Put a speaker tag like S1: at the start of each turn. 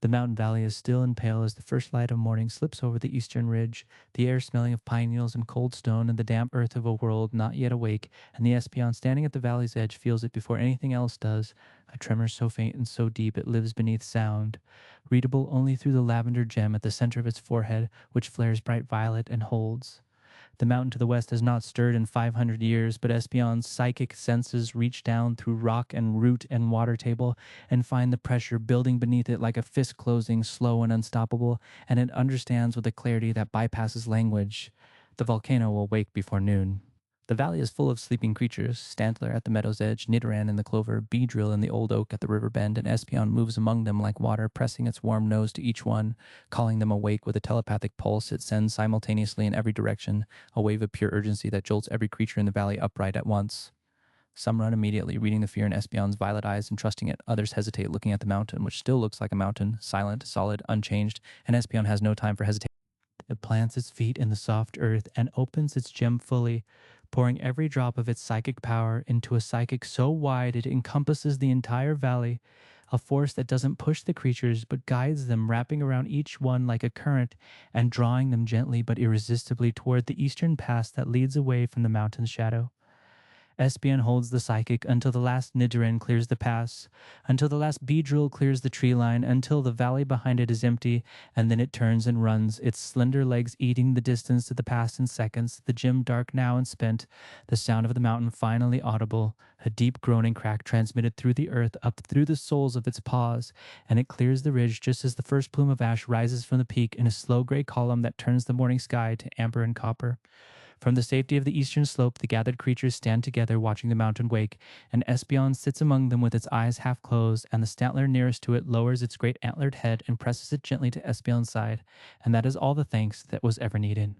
S1: The mountain valley is still and pale as the first light of morning slips over the eastern ridge, the air smelling of pine needles and cold stone and the damp earth of a world not yet awake, and the Espeon standing at the valley's edge feels it before anything else does, a tremor so faint and so deep it lives beneath sound, readable only through the lavender gem at the center of its forehead, which flares bright violet and holds. The mountain to the west has not stirred in 500 years, but Espeon's psychic senses reach down through rock and root and water table and find the pressure building beneath it like a fist closing, slow and unstoppable, and it understands with a clarity that bypasses language. The volcano will wake before noon. The valley is full of sleeping creatures, Stantler at the meadow's edge, Nidoran in the clover, Beedrill in the old oak at the river bend, and Espeon moves among them like water, pressing its warm nose to each one, calling them awake with a telepathic pulse it sends simultaneously in every direction, a wave of pure urgency that jolts every creature in the valley upright at once. Some run immediately, reading the fear in Espeon's violet eyes and trusting it. Others hesitate, looking at the mountain, which still looks like a mountain, silent, solid, unchanged, and Espeon has no time for hesitation. It plants its feet in the soft earth and opens its gem fully, pouring every drop of its psychic power into a psychic so wide it encompasses the entire valley, a force that doesn't push the creatures but guides them, wrapping around each one like a current and drawing them gently but irresistibly toward the eastern pass that leads away from the mountain's shadow. Espeon holds the psychic until the last Nidoran clears the pass, until the last Beedrill clears the tree line, until the valley behind it is empty, and then it turns and runs, its slender legs eating the distance to the pass in seconds, the gym dark now and spent, the sound of the mountain finally audible, a deep groaning crack transmitted through the earth up through the soles of its paws, and it clears the ridge just as the first plume of ash rises from the peak in a slow gray column that turns the morning sky to amber and copper. From the safety of the eastern slope, the gathered creatures stand together watching the mountain wake, and Espeon sits among them with its eyes half closed, and the Stantler nearest to it lowers its great antlered head and presses it gently to Espeon's side, and that is all the thanks that was ever needed.